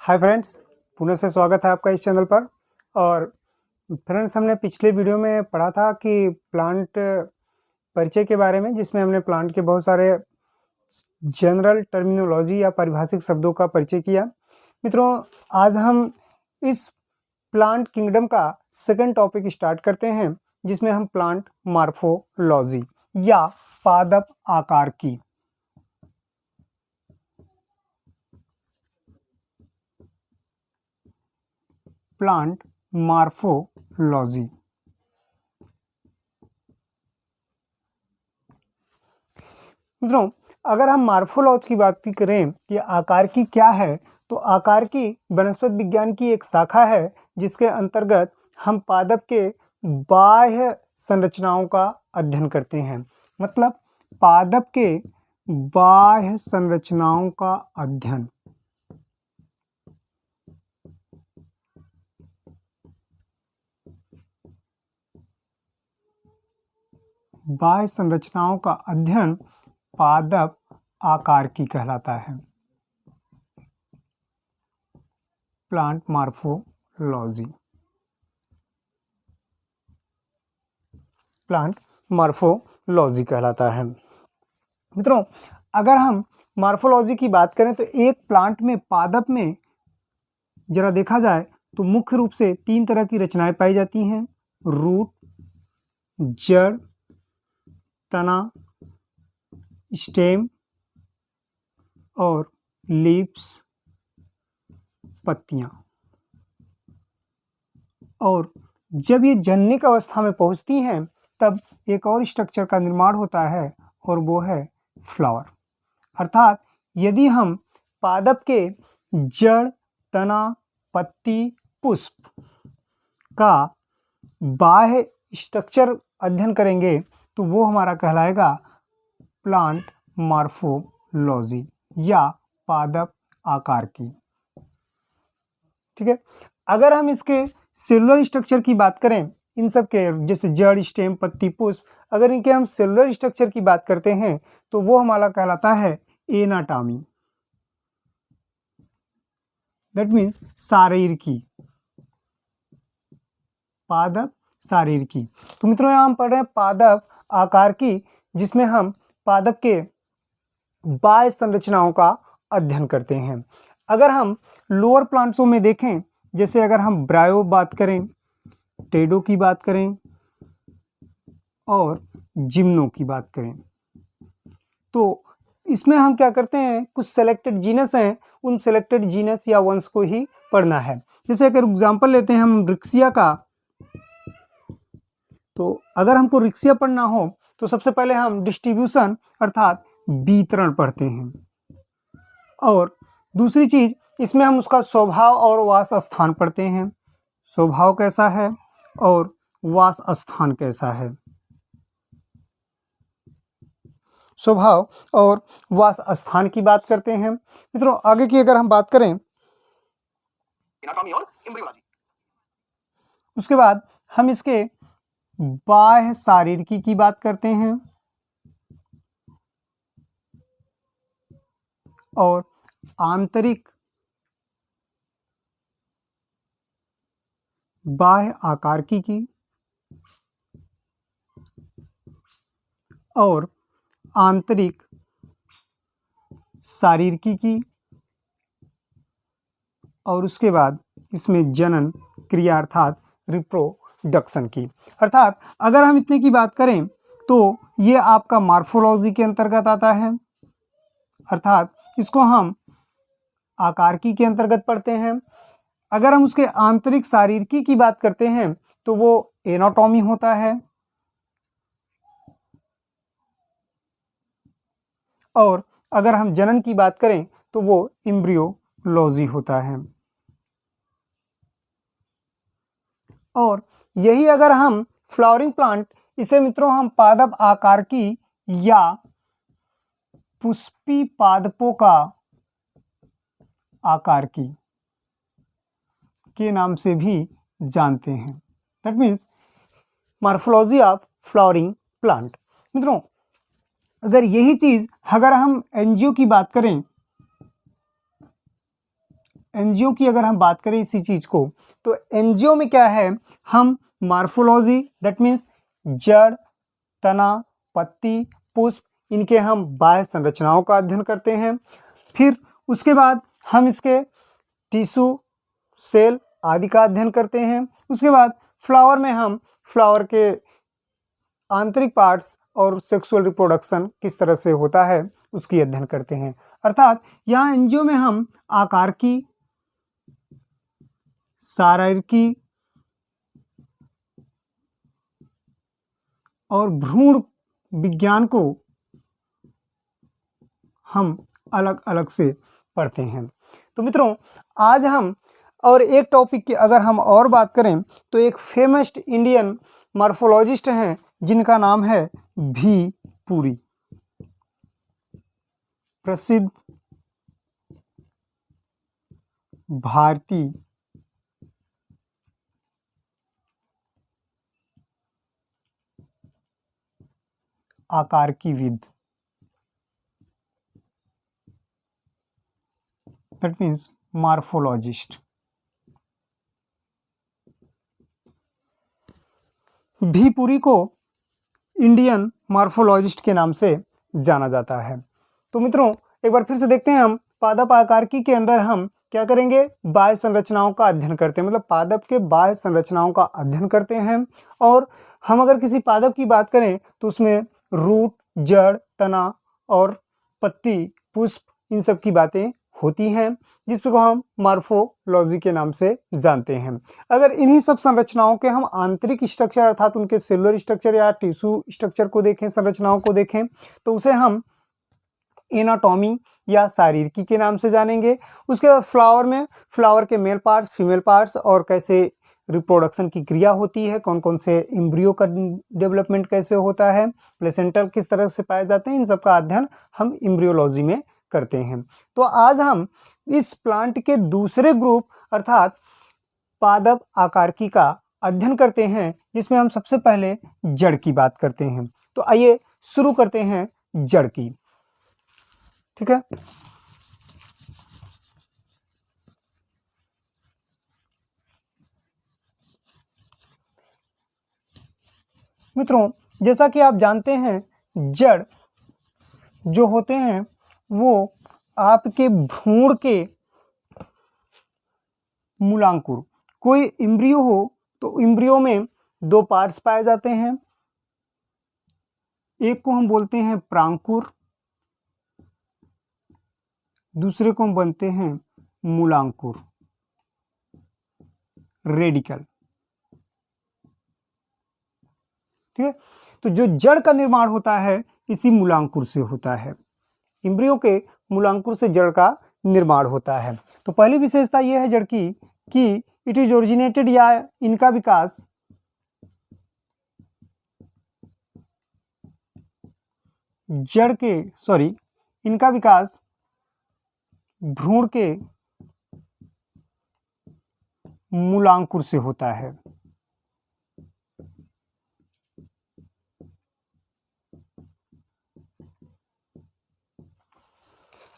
Hi friends, पुनः से स्वागत है आपका इस चैनल पर। और फ्रेंड्स, हमने पिछले वीडियो में पढ़ा था कि प्लांट परिचय के बारे में, जिसमें हमने प्लांट के बहुत सारे जनरल टर्मिनोलॉजी या पारिभाषिक शब्दों का परिचय किया। मित्रों, आज हम इस प्लांट किंगडम का सेकंड टॉपिक स्टार्ट करते हैं, जिसमें हम प्लांट मॉर्फोलॉजी या पादप आकार की प्लांट मॉर्फोलॉजी। मित्रों, अगर हम मॉर्फोलॉजी की बात करें कि आकार की क्या है, तो आकार की वनस्पति विज्ञान की एक शाखा है, जिसके अंतर्गत हम पादप के बाह्य संरचनाओं का अध्ययन करते हैं। मतलब पादप के बाह्य संरचनाओं का अध्ययन। बाह्य संरचनाओं का अध्ययन पादप आकार की कहलाता है, प्लांट मॉर्फोलॉजी। प्लांट मॉर्फोलॉजी कहलाता है। मित्रों, अगर हम मॉर्फोलॉजी की बात करें तो एक प्लांट में, पादप में जरा देखा जाए तो मुख्य रूप से 3 तरह की रचनाएं पाई जाती हैं: रूट, जड़, तना, स्टेम और लीव्स, पत्तियां। और जब ये जननिक अवस्था में पहुंचती हैं, तब एक और स्ट्रक्चर का निर्माण होता है, और वो है फ्लावर। अर्थात यदि हम पादप के जड़, तना, पत्ती, पुष्प का बाह्य स्ट्रक्चर अध्ययन करेंगे, तो वो हमारा कहलाएगा प्लांट मॉर्फोलॉजी या पादप आकार की। ठीक है। अगर हम इसके सेलुलर स्ट्रक्चर की बात करें, इन सब के जैसे जड़, स्टेम, पत्ती, पुष्प, अगर इनके हम सेलुलर स्ट्रक्चर की बात करते हैं, तो वो हमारा कहलाता है एनाटॉमी। दैट मीन्स शारीरिकी, पादप शारीरिकी। तो मित्रों, यहाँ हम पढ़ रहे हैं पादप आकार की, जिसमें हम पादप के बाह्य संरचनाओं का अध्ययन करते हैं। अगर हम लोअर प्लांट्सों में देखें, जैसे अगर हम ब्रायो बात करें, टेडो की बात करें और जिम्नो की बात करें, तो इसमें हम क्या करते हैं, कुछ सेलेक्टेड जीनस हैं, उन सेलेक्टेड जीनस या वंश को ही पढ़ना है। जैसे अगर एग्जांपल लेते हैं हम रिक्सिया का, तो अगर हमको रिक्सिया पढ़ना हो तो सबसे पहले हम डिस्ट्रीब्यूशन अर्थात वितरण पढ़ते हैं, और दूसरी चीज इसमें हम उसका स्वभाव और वास स्थान पढ़ते हैं। स्वभाव कैसा है और वास स्थान कैसा है। स्वभाव और वास स्थान की बात करते हैं। मित्रों, आगे की अगर हम बात करें, उसके बाद हम इसके बाह्य शारीरिकी की बात करते हैं और आंतरिक बाह्य आकार की और आंतरिक शारीरिकी की, और उसके बाद इसमें जनन क्रिया अर्थात रिप्रोडक्शन की। अर्थात अगर हम इतने की बात करें तो ये आपका मॉर्फोलॉजी के अंतर्गत आता है, अर्थात इसको हम आकारिकी के अंतर्गत पढ़ते हैं। अगर हम उसके आंतरिक शारीरिकी की बात करते हैं तो वो एनाटॉमी होता है, और अगर हम जनन की बात करें तो वो एम्ब्रियोलॉजी होता है। और यही अगर हम फ्लावरिंग प्लांट, इसे मित्रों हम पादप आकार की या पुष्पी पादपों का आकार की के नाम से भी जानते हैं। That means morphology of flowering plant. मित्रों, अगर यही चीज अगर हम एनजीओ की बात करें, एंजियो की अगर हम बात करें इसी चीज को, तो एंजियो में क्या है, हम मार्फोलॉजी दैट मीन्स जड़, तना, पत्ती, पुष्प, इनके हम बाह्य संरचनाओं का अध्ययन करते हैं। फिर उसके बाद हम इसके टिश्यू, सेल आदि का अध्ययन करते हैं। उसके बाद फ्लावर में हम फ्लावर के आंतरिक पार्ट्स और सेक्सुअल रिप्रोडक्शन किस तरह से होता है उसकी अध्ययन करते हैं। अर्थात यहाँ एंजियो में हम आकार की, शारीरिकी और भ्रूण विज्ञान को हम अलग अलग से पढ़ते हैं। तो मित्रों, आज हम और एक टॉपिक की अगर हम और बात करें तो एक फेमस इंडियन मॉर्फोलॉजिस्ट हैं जिनका नाम है भी पुरी, प्रसिद्ध भारतीय आकारकीविद, दैट मीन्स मॉर्फोलॉजिस्ट। भी पुरी को इंडियन मॉर्फोलॉजिस्ट के नाम से जाना जाता है। तो मित्रों, एक बार फिर से देखते हैं, हम पादप आकारकी के अंदर हम क्या करेंगे, बाह्य संरचनाओं का अध्ययन करते हैं, मतलब पादप के बाह्य संरचनाओं का अध्ययन करते हैं। और हम अगर किसी पादप की बात करें तो उसमें रूट, जड़, तना और पत्ती, पुष्प, इन सब की बातें होती हैं, जिसको हम मॉर्फोलॉजी के नाम से जानते हैं। अगर इन्हीं सब संरचनाओं के हम आंतरिक स्ट्रक्चर अर्थात उनके सेलुलर स्ट्रक्चर या टिश्यू स्ट्रक्चर को देखें, संरचनाओं को देखें, तो उसे हम एनाटॉमी या शारीरिकी के नाम से जानेंगे। उसके बाद फ्लावर में फ्लावर के मेल पार्ट्स, फीमेल पार्ट्स और कैसे रिप्रोडक्शन की क्रिया होती है, कौन कौन से एम्ब्रियो का डेवलपमेंट कैसे होता है, प्लेसेंटा किस तरह से पाए जाते हैं, इन सब का अध्ययन हम एम्ब्रियोलॉजी में करते हैं। तो आज हम इस प्लांट के दूसरे ग्रुप अर्थात पादप आकारकी का अध्ययन करते हैं, जिसमें हम सबसे पहले जड़ की बात करते हैं। तो आइए शुरू करते हैं जड़ की। ठीक है, मित्रों, जैसा कि आप जानते हैं, जड़ जो होते हैं वो आपके भ्रूण के मूलांकुर, कोई एम्ब्रियो हो तो एम्ब्रियो में दो पार्ट्स पाए जाते हैं, एक को हम बोलते हैं प्रांकुर, दूसरे को हम बनते हैं मूलांकुर, रेडिकल। ठीक है, तो जो जड़ का निर्माण होता है इसी मूलांकुर से होता है, एम्ब्रियो के मूलांकुर से जड़ का निर्माण होता है। तो पहली विशेषता यह है जड़ की कि इट इज ओरिजिनेटेड या इनका विकास इनका विकास भ्रूण के मूलांकुर से होता है।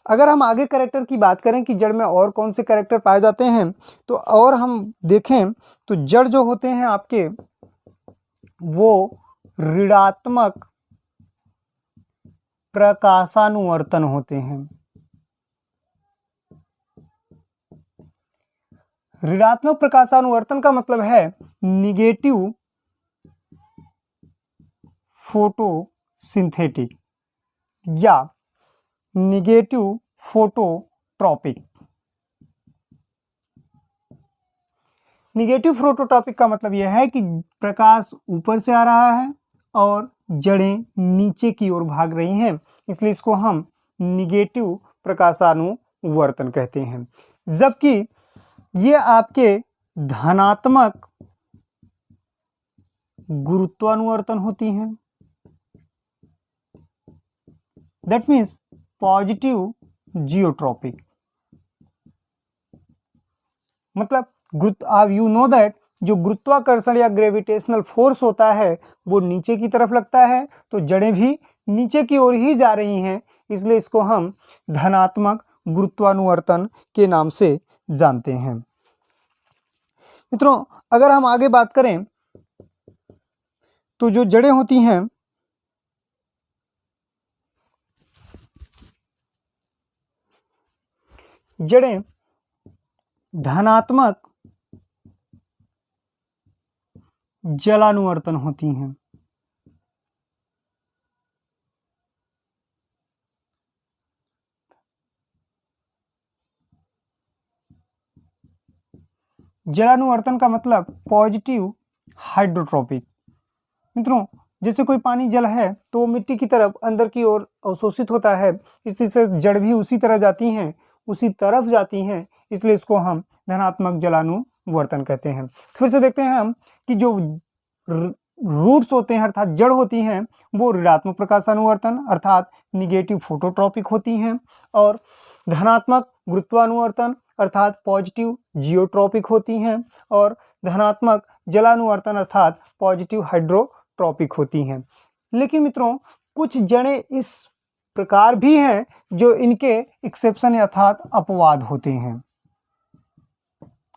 अगर हम आगे कैरेक्टर की बात करें कि जड़ में और कौन से कैरेक्टर पाए जाते हैं, तो और हम देखें तो जड़ जो होते हैं आपके वो ऋणात्मक प्रकाशानुवर्तन होते हैं। ऋणात्मक प्रकाशानुवर्तन का मतलब है निगेटिव फोटोसिंथेटिक या निगेटिव फोटोट्रॉपिक। निगेटिव फोटोट्रॉपिक का मतलब यह है कि प्रकाश ऊपर से आ रहा है और जड़ें नीचे की ओर भाग रही हैं, इसलिए इसको हम निगेटिव प्रकाशानुवर्तन कहते हैं। जबकि ये आपके धनात्मक गुरुत्वानुवर्तन होती हैं, दैट मीन्स पॉजिटिव जियोट्रॉपिक। मतलब यू नो दैट जो गुरुत्वाकर्षण या ग्रेविटेशनल फोर्स होता है वो नीचे की तरफ लगता है, तो जड़ें भी नीचे की ओर ही जा रही हैं, इसलिए इसको हम धनात्मक गुरुत्वानुवर्तन के नाम से जानते हैं। मित्रों, अगर हम आगे बात करें तो जो जड़ें होती हैं जड़ें धनात्मक जलानुवर्तन होती हैं। जलानुवर्तन का मतलब पॉजिटिव हाइड्रोट्रोपिक। मित्रों, जैसे कोई पानी जल है तो वो मिट्टी की तरफ अंदर की ओर अवशोषित होता है, इसी से जड़ भी उसी तरह जाती हैं, उसी तरफ जाती हैं, इसलिए इसको हम धनात्मक जलानुवर्तन कहते हैं। फिर से देखते हैं हम कि जो रूट्स होते हैं अर्थात जड़ होती हैं वो ऋणात्मक प्रकाशानुवर्तन अर्थात निगेटिव फोटोट्रॉपिक होती हैं, और धनात्मक गुरुत्वानुवर्तन अर्थात पॉजिटिव जियोट्रॉपिक होती हैं, और धनात्मक जलानुवर्तन अर्थात पॉजिटिव हाइड्रोट्रॉपिक होती हैं। लेकिन मित्रों, कुछ जड़ें इस प्रकार भी हैं जो इनके एक्सेप्शन अर्थात अपवाद होते हैं।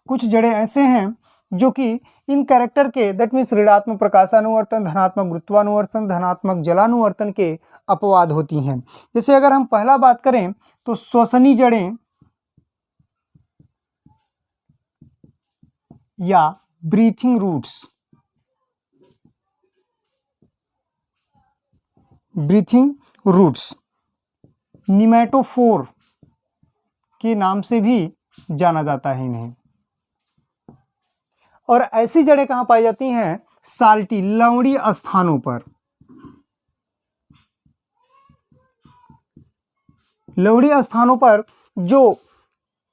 कुछ जड़ें ऐसे हैं जो कि इन कैरेक्टर के, दैट मीन्स ऋणात्मक प्रकाशानुवर्तन, धनात्मक गुरुत्वानुवर्तन, धनात्मक जलानुवर्तन के अपवाद होती हैं। जैसे अगर हम पहला बात करें तो श्वसनी जड़ें या ब्रीथिंग रूट्स, निमेटोफोर के नाम से भी जाना जाता है इन्हें। और ऐसी जड़ें कहां पाई जाती हैं? साल्टी लवणीय स्थानों पर। लवणीय स्थानों पर जो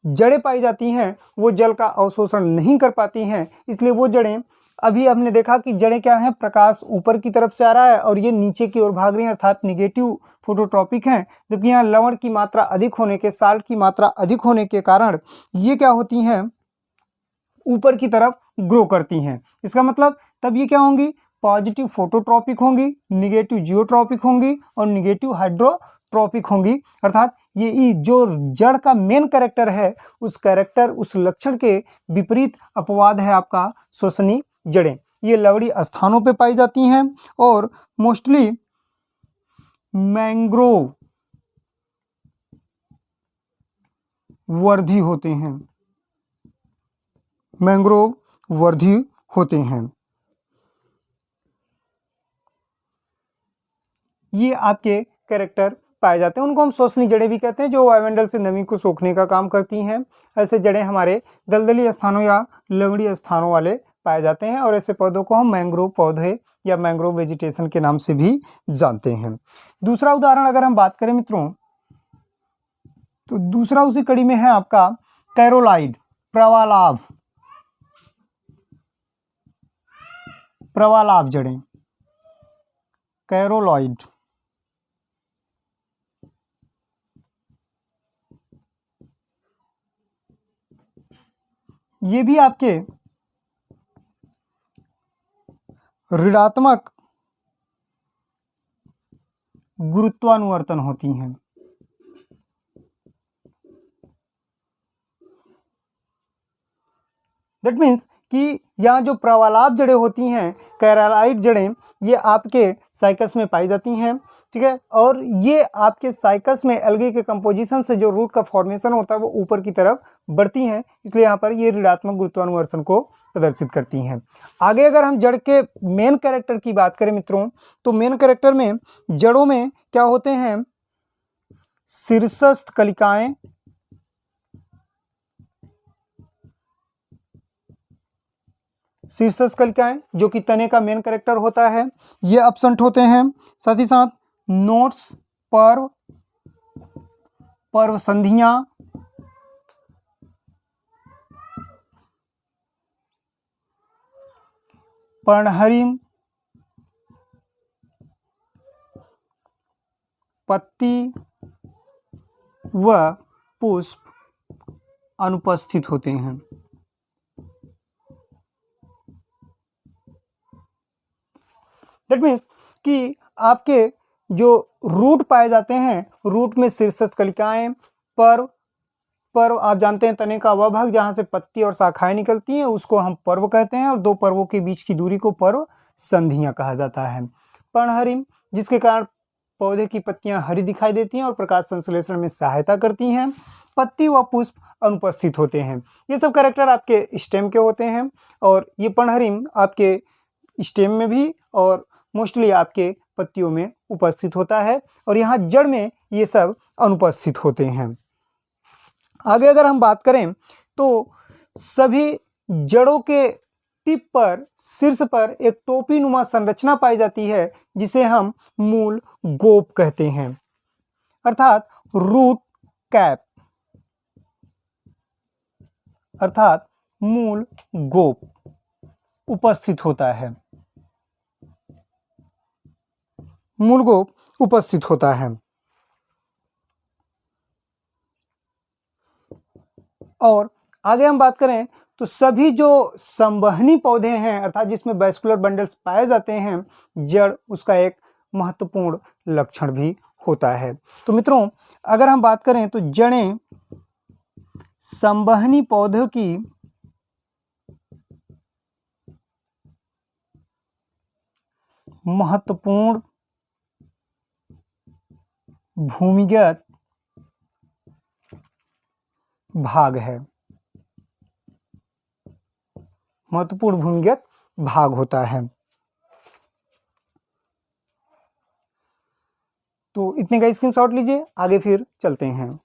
जड़ें पाई जाती हैं वो जल का अवशोषण नहीं कर पाती हैं, इसलिए वो जड़ें, अभी हमने देखा कि जड़ें क्या हैं, प्रकाश ऊपर की तरफ से आ रहा है और ये नीचे की ओर भाग रही हैं अर्थात निगेटिव फोटोट्रॉपिक हैं, जबकि यहाँ लवण की मात्रा अधिक होने के, साल्ट की मात्रा अधिक होने के कारण ये क्या होती हैं, ऊपर की तरफ ग्रो करती हैं। इसका मतलब तब ये क्या होंगी, पॉजिटिव फोटोट्रॉपिक होंगी, निगेटिव जियोट्रॉपिक होंगी और निगेटिव हाइड्रोट्रॉपिक होंगी। अर्थात ये जो जड़ का मेन कैरेक्टर है उस कैरेक्टर, उस लक्षण के विपरीत अपवाद है आपका श्वसनी जड़ें। ये लवणीय स्थानों पे पाई जाती हैं और मोस्टली मैंग्रोव वर्धी होते हैं, मैंग्रोव वर्धी होते हैं। ये आपके कैरेक्टर पाए जाते हैं, उनको हम श्वसनी जड़ें भी कहते हैं, जो वायुमंडल से नमी को सोखने का काम करती हैं। ऐसे जड़ें हमारे दलदली स्थानों या लवणीय स्थानों वाले पाए जाते हैं, और ऐसे पौधों को हम मैंग्रोव पौधे या मैंग्रोव वेजिटेशन के नाम से भी जानते हैं। दूसरा उदाहरण अगर हम बात करें मित्रों, तो दूसरा उसी कड़ी में है आपका कैरोलाइड, प्रवालाभ जड़ें, कैरोलॉइड। ये भी आपके ऋणात्मक गुरुत्वानुवर्तन होती हैं। दैट मीन्स कि यहाँ जो प्रवालाभ जड़ें होती हैं, कैरोलाइड जड़ें, ये आपके साइकस में पाई जाती हैं, ठीक है, और ये आपके साइकस में एल्गी के कंपोजिशन से जो रूट का फॉर्मेशन होता है वो ऊपर की तरफ बढ़ती हैं, इसलिए यहाँ पर ये ऋणात्मक गुरुत्वानुवर्तन को प्रदर्शित करती हैं। आगे अगर हम जड़ के मेन कैरेक्टर की बात करें मित्रों, तो मेन कैरेक्टर में जड़ों में क्या होते हैं, शीर्षस्थ कलिकाएं, शीर्षस्थ कलिकाएं जो कि तने का मेन कैरेक्टर होता है, ये अपसंट होते हैं। साथ ही साथ नोट्स, पर्व संधियां, पर्णहरिम, पत्ती व पुष्प अनुपस्थित होते हैं। दैट मीन्स कि आपके जो रूट पाए जाते हैं, रूट में शीर्षस्थ कलिकाएं, पर्व पर्व आप जानते हैं, तने का वह भाग जहाँ से पत्ती और शाखाएं निकलती हैं उसको हम पर्व कहते हैं, और दो पर्वों के बीच की दूरी को पर्व संधियां कहा जाता है। पर्णहरिम, जिसके कारण पौधे की पत्तियां हरी दिखाई देती हैं और प्रकाश संश्लेषण में सहायता करती हैं। पत्ती व पुष्प अनुपस्थित होते हैं। ये सब कैरेक्टर आपके स्टेम के होते हैं, और ये पर्णहरिम आपके स्टेम में भी और मोस्टली आपके पत्तियों में उपस्थित होता है, और यहाँ जड़ में ये सब अनुपस्थित होते हैं। आगे अगर हम बात करें तो सभी जड़ों के टिप पर, शीर्ष पर एक टोपी नुमा संरचना पाई जाती है जिसे हम मूल गोप कहते हैं, अर्थात रूट कैप, अर्थात मूल गोप उपस्थित होता है, मूल गोप उपस्थित होता है। और आगे हम बात करें तो सभी जो संवहनी पौधे हैं, अर्थात जिसमें वैस्कुलर बंडल्स पाए जाते हैं, जड़ उसका एक महत्वपूर्ण लक्षण भी होता है। तो मित्रों, अगर हम बात करें तो जड़ें संवहनी पौधों की महत्वपूर्ण भूमिगत भाग है, महत्वपूर्ण भूमिगत भाग होता है। तो इतने का स्क्रीनशॉट लीजिए, आगे फिर चलते हैं।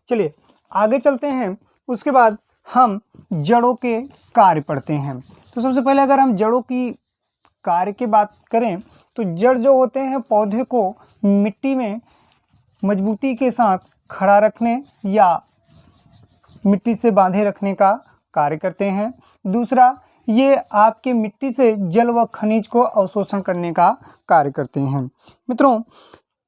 चलिए आगे चलते हैं, उसके बाद हम जड़ों के कार्य पढ़ते हैं। तो सबसे पहले अगर हम जड़ों की कार्य की बात करें तो जड़ जो होते हैं पौधे को मिट्टी में मजबूती के साथ खड़ा रखने या मिट्टी से बांधे रखने का कार्य करते हैं। दूसरा, ये आपके मिट्टी से जल व खनिज को अवशोषण करने का कार्य करते हैं। मित्रों,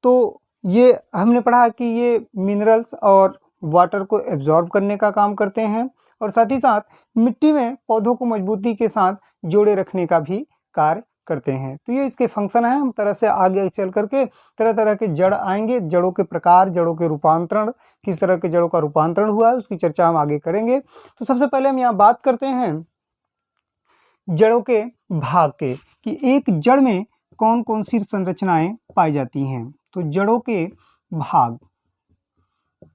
तो ये हमने पढ़ा कि ये मिनरल्स और वाटर को एब्जॉर्ब करने का काम करते हैं, और साथ ही साथ मिट्टी में पौधों को मजबूती के साथ जोड़े रखने का भी कार्य करते हैं। तो ये इसके फंक्शन है। हम तरह से आगे चल करके तरह तरह के जड़ आएंगे, जड़ों के प्रकार, जड़ों के रूपांतरण, किस तरह के जड़ों का रूपांतरण हुआ है उसकी चर्चा हम आगे करेंगे। तो सबसे पहले हम यहाँ बात करते हैं जड़ों के भाग के, कि एक जड़ में कौन कौन सी संरचनाएं पाई जाती हैं। तो जड़ों के भाग,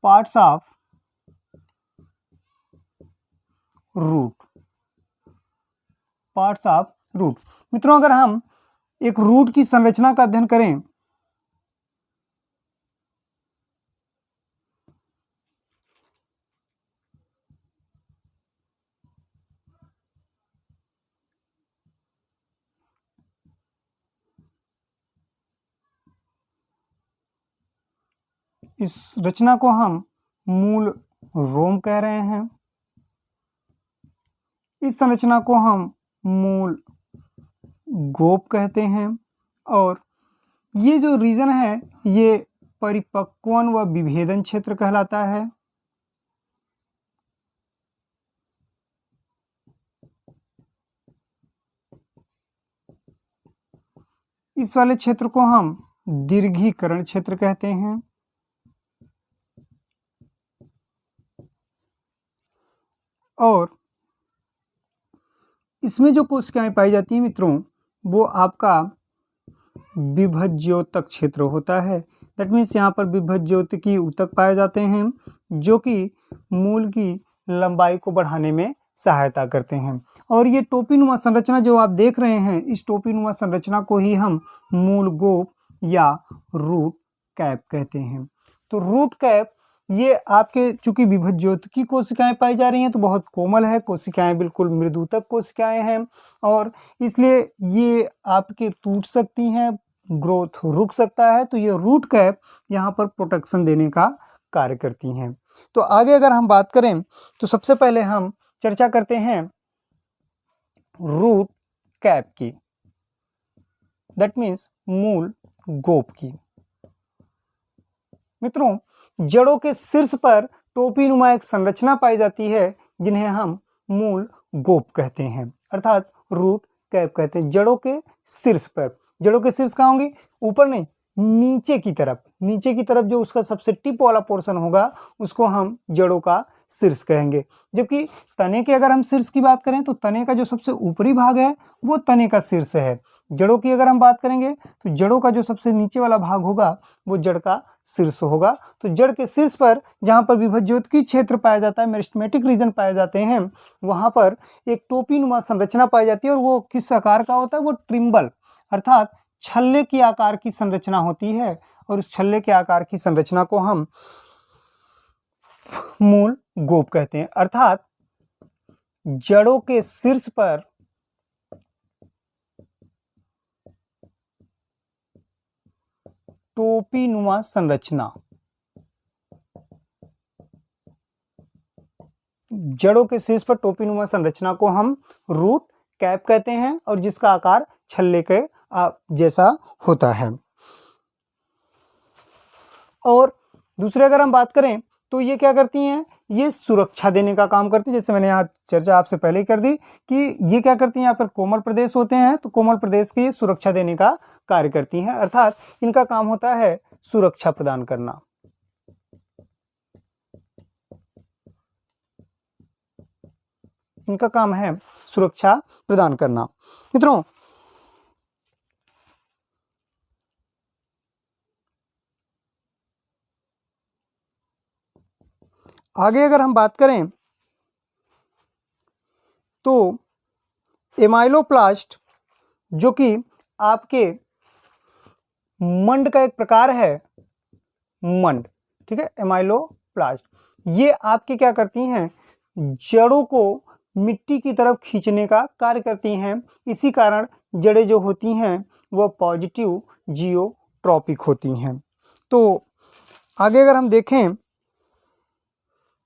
parts of root, parts of root. मित्रों, अगर हम एक रूट की संरचना का अध्ययन करें इस रचना को हम मूल रोम कह रहे हैं, इस संरचना को हम मूल गोप कहते हैं, और ये जो रीजन है ये परिपक्वन व विभेदन क्षेत्र कहलाता है। इस वाले क्षेत्र को हम दीर्घीकरण क्षेत्र कहते हैं, और इसमें जो कोशिकाएं पाई जाती हैं मित्रों, वो आपका विभज्योतक क्षेत्र होता है। दैट मीन्स यहाँ पर विभज्योतकी ऊतक पाए जाते हैं जो कि मूल की लंबाई को बढ़ाने में सहायता करते हैं। और ये टोपीनुमा संरचना जो आप देख रहे हैं, इस टोपीनुमा संरचना को ही हम मूल गोप या रूट कैप कहते हैं। तो रूट कैप ये आपके चूंकि विभज्योतकी कोशिकाएं पाई जा रही हैं तो बहुत कोमल है, कोशिकाएं बिल्कुल मृदुतक कोशिकाएं हैं, और इसलिए ये आपके टूट सकती हैं, ग्रोथ रुक सकता है। तो ये रूट कैप यहाँ पर प्रोटेक्शन देने का कार्य करती हैं। तो आगे अगर हम बात करें तो सबसे पहले हम चर्चा करते हैं रूट कैप की, दैट मीन्स मूल गोप की। मित्रों, जड़ों के शीर्ष पर टोपीनुमा एक संरचना पाई जाती है जिन्हें हम मूल गोप कहते हैं, अर्थात रूट कैप कहते हैं। जड़ों के शीर्ष पर, जड़ों के शीर्ष कहाँ होंगी? ऊपर नहीं, नीचे की तरफ, नीचे की तरफ जो उसका सबसे टिप वाला पोर्शन होगा उसको हम जड़ों का शीर्ष कहेंगे। जबकि तने के अगर हम शीर्ष की बात करें तो तने का जो सबसे ऊपरी भाग है वो तने का शीर्ष है। जड़ों की अगर हम बात करेंगे तो जड़ों का जो सबसे नीचे वाला भाग होगा वो जड़ का शीर्ष होगा। तो जड़ के शीर्ष पर जहाँ पर विभज्योतकी क्षेत्र पाया जाता है, मेरिस्टेमेटिक रीजन पाए जाते हैं, वहाँ पर एक टोपी नुमा संरचना पाई जाती है। और वो किस आकार का होता है? वो ट्रिम्बल अर्थात छल्ले की आकार की संरचना होती है। और उस छल्ले के आकार की संरचना को हम मूल गोप कहते हैं। अर्थात जड़ों के शीर्ष पर टोपी नुमा संरचना, जड़ों के शीर्ष पर टोपी नुमा संरचना को हम रूट कैप कहते हैं और जिसका आकार छल्ले के जैसा होता है। और दूसरे अगर हम बात करें तो ये क्या करती हैं? ये सुरक्षा देने का काम करती है। जैसे मैंने यहाँ चर्चा आपसे पहले ही कर दी कि ये क्या करती हैं, यहाँ पर कोमल प्रदेश होते हैं तो कोमल प्रदेश की सुरक्षा देने का कार्य करती हैं। अर्थात इनका काम होता है सुरक्षा प्रदान करना। इनका काम है सुरक्षा प्रदान करना। मित्रों, आगे अगर हम बात करें तो एमाइलोप्लास्ट जो कि आपके मंड का एक प्रकार है, मंड, ठीक है, एमाइलोप्लास्ट, ये आपके क्या करती हैं? जड़ों को मिट्टी की तरफ खींचने का कार्य करती हैं। इसी कारण जड़ें जो होती हैं वह पॉजिटिव जियोट्रॉपिक होती हैं। तो आगे अगर हम देखें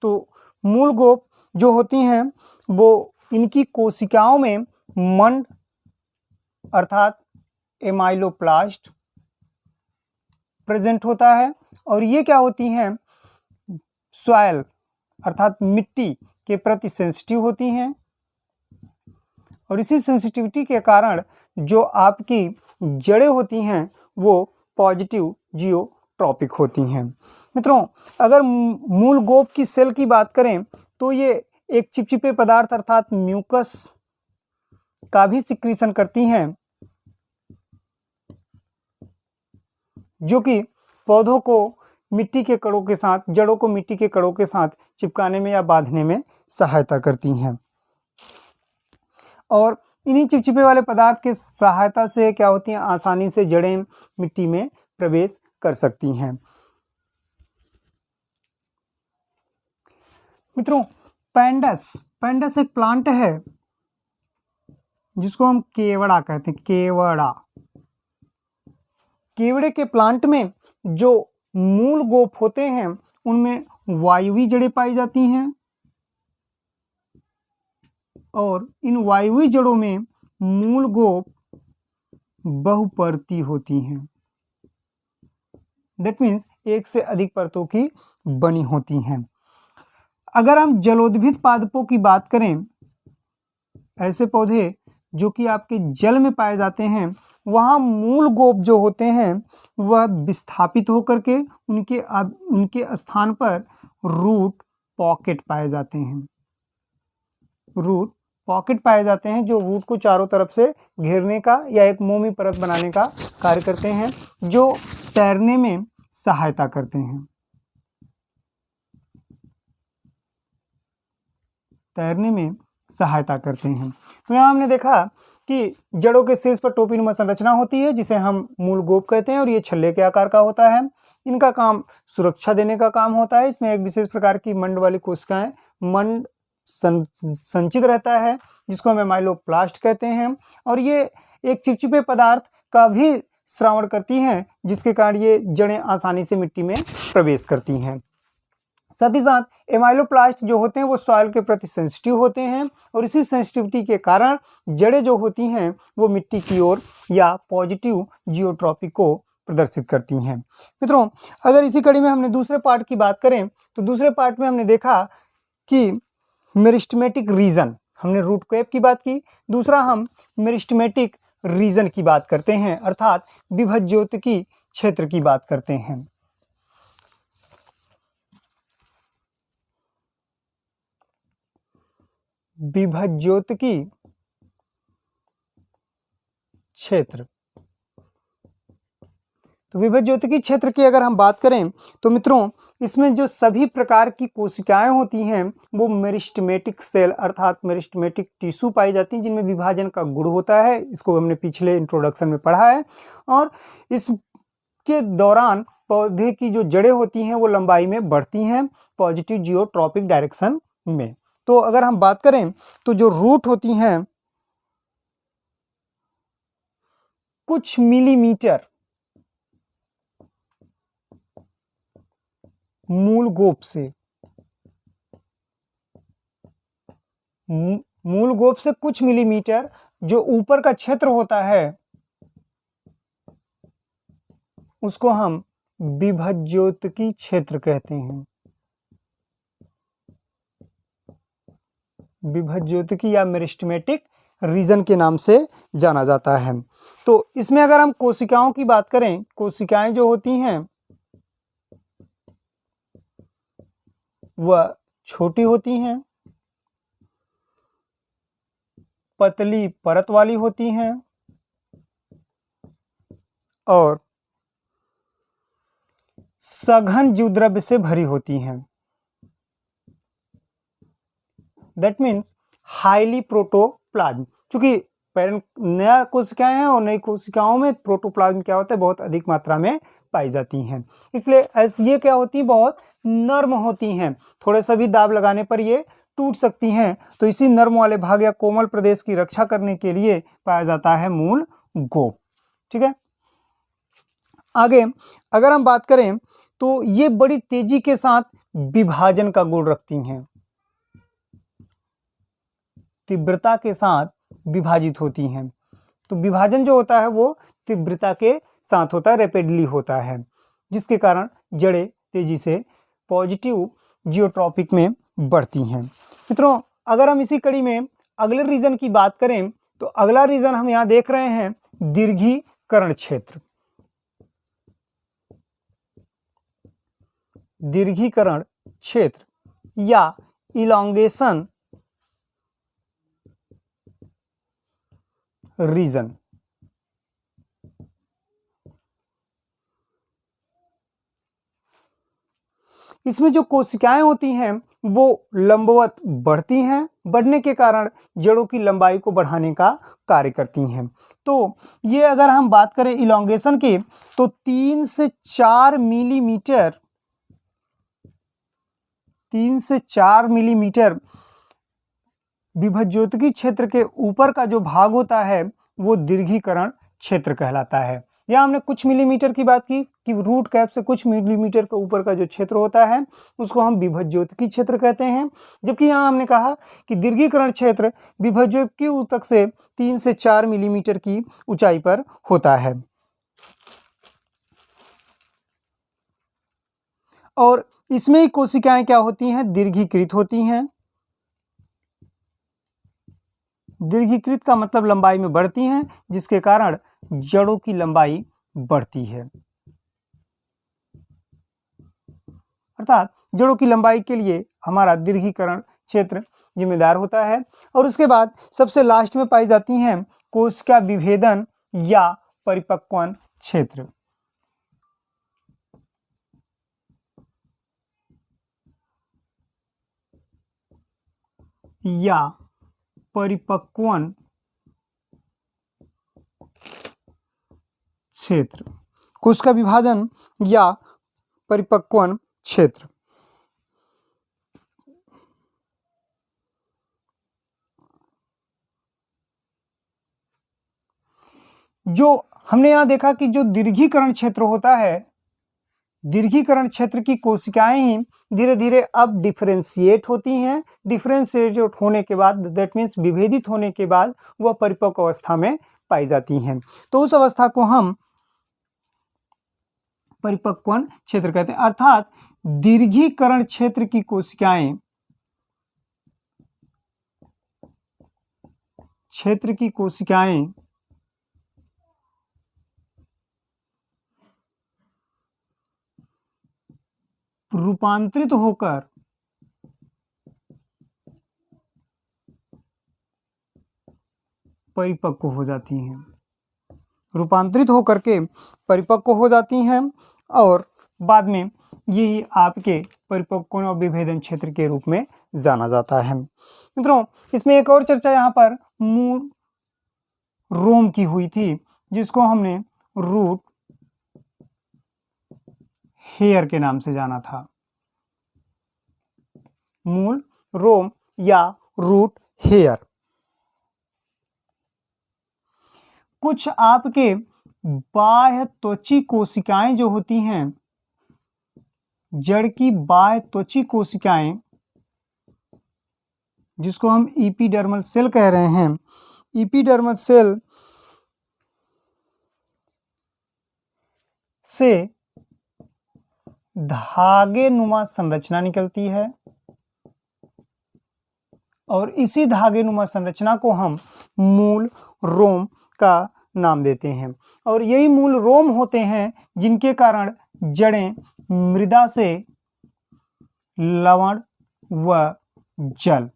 तो मूल गोप जो होती हैं वो इनकी कोशिकाओं में मंड अर्थात एमाइलोप्लास्ट प्रेजेंट होता है। और ये क्या होती हैं? सॉइल अर्थात मिट्टी के प्रति सेंसिटिव होती हैं। और इसी सेंसिटिविटी के कारण जो आपकी जड़ें होती हैं वो पॉजिटिव जियोट्रॉपिक होती हैं। मित्रों, अगर मूल गोप की सेल की बात करें तो ये एक चिपचिपे पदार्थ अर्थात म्यूकस का भी सिक्रीशन करती हैं, जो कि पौधों को मिट्टी के कणों के साथ, जड़ों को मिट्टी के कणों के साथ चिपकाने में या बांधने में सहायता करती हैं। और इन्हीं चिपचिपे वाले पदार्थ के सहायता से क्या होती हैं? आसानी से जड़ें मिट्टी में प्रवेश कर सकती हैं। मित्रों, पैंडस एक प्लांट है जिसको हम केवड़ा कहते हैं। केवड़े के प्लांट में जो मूल गोप होते हैं उनमें वायवीय जड़ें पाई जाती हैं और इन वायवीय जड़ों में मूल गोप बहुपर्ती होती हैं। दैट मीन्स एक से अधिक परतों की बनी होती हैं। अगर हम जलोद्भिद पादपों की बात करें, ऐसे पौधे जो कि आपके जल में पाए जाते हैं, वहाँ मूल गोप जो होते हैं वह विस्थापित होकर के उनके स्थान पर रूट पॉकेट पाए जाते हैं। रूट पॉकेट पाए जाते हैं जो रूट को चारों तरफ से घेरने का या एक मोमी परत बनाने का कार्य करते हैं, जो तैरने में सहायता करते हैं। तैरने में सहायता करते हैं। तो यहाँ हमने देखा कि जड़ों के शीर्ष पर टोपी नुमा संरचना होती है जिसे हम मूल गोप कहते हैं और ये छल्ले के आकार का होता है। इनका काम सुरक्षा देने का काम होता है। इसमें एक विशेष प्रकार की मंड वाली कोशिकाएं, मंड संचित रहता है जिसको हम एमाइलोप्लास्ट कहते हैं। और ये एक चिपचिपे पदार्थ का भी श्रावण करती हैं जिसके कारण ये जड़ें आसानी से मिट्टी में प्रवेश करती हैं। साथ ही साथ एमाइलोप्लास्ट जो होते हैं वो सॉइल के प्रति सेंसिटिव होते हैं और इसी सेंसिटिविटी के कारण जड़ें जो होती हैं वो मिट्टी की ओर या पॉजिटिव जियोट्रॉपिक को प्रदर्शित करती हैं। मित्रों, अगर इसी कड़ी में हमने दूसरे पार्ट की बात करें तो दूसरे पार्ट में हमने देखा कि मेरिस्टेमेटिक रीजन, हमने रूट कैप की बात की, दूसरा हम मेरिस्टेमेटिक रीजन की बात करते हैं अर्थात विभज्योतकी क्षेत्र की बात करते हैं। विभज्योतकी क्षेत्र। तो विभज्योतकी क्षेत्र की अगर हम बात करें तो मित्रों, इसमें जो सभी प्रकार की कोशिकाएं होती हैं वो मेरिस्टेमेटिक सेल अर्थात मेरिस्टेमेटिक टिश्यू पाई जाती हैं, जिनमें विभाजन का गुण होता है। इसको हमने पिछले इंट्रोडक्शन में पढ़ा है। और इसके दौरान पौधे की जो जड़ें होती हैं वो लंबाई में बढ़ती हैं पॉजिटिव जियोट्रॉपिक डायरेक्शन में। तो अगर हम बात करें तो जो रूट होती हैं कुछ मिलीमीटर मूल गोप से कुछ मिलीमीटर जो ऊपर का क्षेत्र होता है उसको हम विभज्योतकी क्षेत्र कहते हैं। विभज्योतकी या मेरिस्टेमेटिक रीजन के नाम से जाना जाता है। तो इसमें अगर हम कोशिकाओं की बात करें, कोशिकाएं जो होती हैं वह छोटी होती हैं, पतली परत वाली होती हैं और सघन जीवद्रव्य से भरी होती हैं। That means highly protoplasm. चूंकि नया कोशिकाएं हैं और नई कोशिकाओं में प्रोटोप्लाज्म क्या होता है, बहुत अधिक मात्रा में पाई जाती हैं। इसलिए ये क्या होती हैं, बहुत नर्म होती हैं। थोड़े सा भी दाब लगाने पर ये टूट सकती हैं। तो इसी नर्म वाले भाग या कोमल प्रदेश की रक्षा करने के लिए पाया जाता है मूल गोप। ठीक है। आगे अगर हम बात करें तो ये बड़ी तेजी के साथ विभाजन का गुण रखती हैं, तीव्रता के साथ विभाजित होती हैं। तो विभाजन जो होता है वो तीव्रता के साथ होता है, रैपिडली होता है, जिसके कारण जड़ें तेजी से पॉजिटिव जियोट्रॉपिक में बढ़ती हैं। मित्रों, अगर हम इसी कड़ी में अगले रीजन की बात करें तो अगला रीजन हम यहां देख रहे हैं दीर्घीकरण क्षेत्र। दीर्घीकरण क्षेत्र या इलॉन्गेशन रीजन। इसमें जो कोशिकाएं होती हैं वो लंबवत बढ़ती हैं, बढ़ने के कारण जड़ों की लंबाई को बढ़ाने का कार्य करती हैं। तो ये अगर हम बात करें इलॉन्गेशन की तो 3 से 4 मिलीमीटर विभज्योतकी क्षेत्र के ऊपर का जो भाग होता है वो दीर्घीकरण क्षेत्र कहलाता है। यहाँ हमने कुछ मिलीमीटर की बात की कि रूट कैप से कुछ मिलीमीटर के ऊपर का जो क्षेत्र होता है उसको हम विभज्योतकी क्षेत्र कहते हैं। जबकि यहाँ हमने कहा कि दीर्घीकरण क्षेत्र विभज्योतकी ऊतक से 3 से 4 मिलीमीटर की ऊंचाई पर होता है। और इसमें कोशिकाएं क्या होती हैं, दीर्घीकृत होती हैं। दीर्घीकृत का मतलब लंबाई में बढ़ती हैं, जिसके कारण जड़ों की लंबाई बढ़ती है। अर्थात जड़ों की लंबाई के लिए हमारा दीर्घीकरण क्षेत्र जिम्मेदार होता है। और उसके बाद सबसे लास्ट में पाई जाती हैं कोशिका विभेदन या परिपक्वन क्षेत्र। या परिपक्वन क्षेत्र, कोशिका विभाजन या परिपक्वन क्षेत्र। जो हमने यहां देखा कि जो दीर्घीकरण क्षेत्र होता है, दीर्घीकरण क्षेत्र की कोशिकाएं ही धीरे धीरे अब डिफरेंशिएट होती हैं। डिफरेंशिएट होने के बाद दैट मीन्स विभेदित होने के बाद वह परिपक्व अवस्था में पाई जाती हैं। तो उस अवस्था को हम परिपक्वन क्षेत्र कहते हैं। अर्थात दीर्घीकरण क्षेत्र की कोशिकाएं रूपांतरित होकर परिपक्व हो जाती हैं, रूपांतरित होकर के परिपक्व हो जाती हैं और बाद में यही आपके परिपक्व विभेदन क्षेत्र के रूप में जाना जाता है। मित्रों, इसमें एक और चर्चा यहाँ पर मूल रोम की हुई थी, जिसको हमने रूट हेयर के नाम से जाना था। मूल रोम या रूट हेयर कुछ आपके बाह्य त्वची कोशिकाएं जो होती हैं, जड़ की बाह्य त्वची कोशिकाएं, जिसको हम एपिडर्मल सेल कह रहे हैं, एपिडर्मल सेल से धागे नुमा संरचना निकलती है और इसी धागे नुमा संरचना को हम मूल रोम का नाम देते हैं। और यही मूल रोम होते हैं जिनके कारण जड़ें मृदा से लवण व जल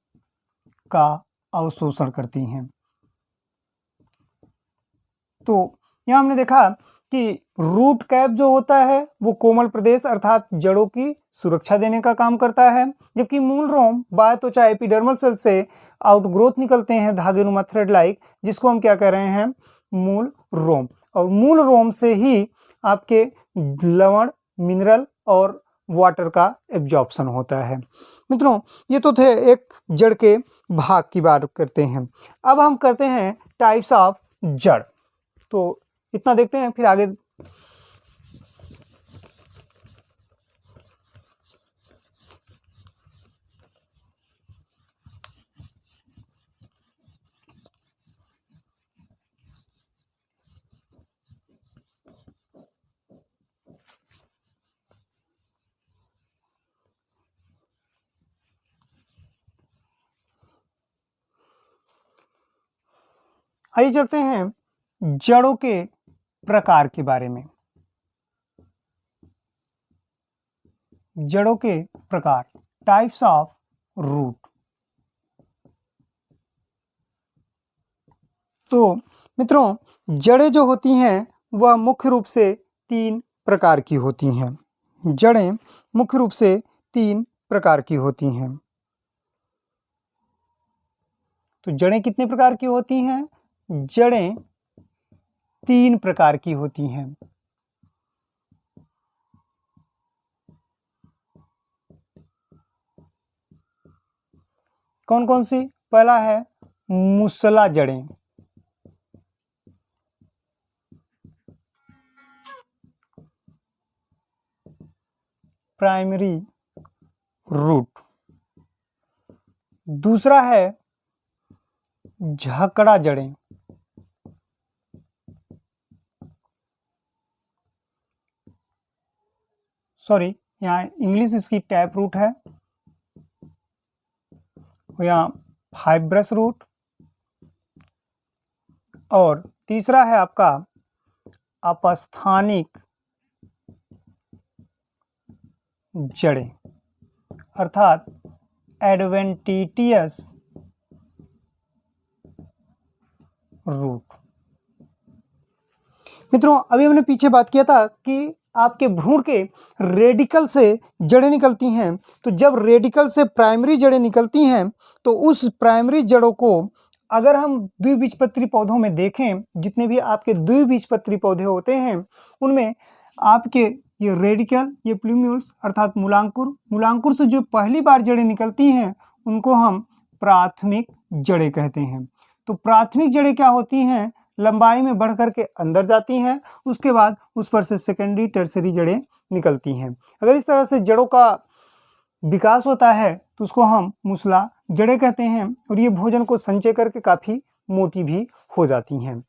का अवशोषण करती हैं। तो यहाँ हमने देखा कि रूट कैप जो होता है वो कोमल प्रदेश अर्थात जड़ों की सुरक्षा देने का काम करता है, जबकि मूल रोम बाह्य त्वचा एपिडर्मल सेल से आउटग्रोथ निकलते हैं धागेनुमा थ्रेड लाइक, जिसको हम क्या कह रहे हैं, मूल रोम। और मूल रोम से ही आपके लवण, मिनरल और वाटर का एब्जॉर्प्शन होता है। मित्रों, ये तो थे एक जड़ के भाग की बात करते हैं। अब हम करते हैं टाइप्स ऑफ जड़। तो इतना देखते हैं, फिर आगे आइए चलते हैं जड़ों के प्रकार के बारे में। जड़ों के प्रकार, टाइप्स ऑफ रूट। तो मित्रों, जड़ें जो होती हैं वह मुख्य रूप से 3 प्रकार की होती हैं। जड़ें मुख्य रूप से 3 प्रकार की होती हैं। तो जड़ें कितने प्रकार की होती हैं? जड़ें 3 प्रकार की होती हैं। कौन कौन सी? पहला है मुसला जड़ें, प्राइमरी रूट। दूसरा है झकड़ा जड़ें, सॉरी यहाँ इंग्लिश इसकी टैप रूट है, यहाँ फाइब्रस रूट। और तीसरा है आपका अपस्थानिक जड़ें अर्थात एडवेंटिटियस रूट। मित्रों, अभी हमने पीछे बात किया था कि आपके भ्रूण के रेडिकल से जड़ें निकलती हैं। तो जब रेडिकल से प्राइमरी जड़ें निकलती हैं तो उस प्राइमरी जड़ों को अगर हम द्विबीजपत्री पौधों में देखें, जितने भी आपके द्विबीजपत्री पौधे होते हैं उनमें आपके ये रेडिकल, ये प्लूम्यूल्स अर्थात मूलांकुर, मूलांकुर से जो पहली बार जड़ें निकलती हैं उनको हम प्राथमिक जड़ें कहते हैं। तो प्राथमिक जड़ें क्या होती हैं? लंबाई में बढ़ कर के अंदर जाती हैं, उसके बाद उस पर से सेकेंडरी टर्सरी जड़ें निकलती हैं। अगर इस तरह से जड़ों का विकास होता है तो उसको हम मुसला जड़ें कहते हैं और ये भोजन को संचय करके काफ़ी मोटी भी हो जाती हैं।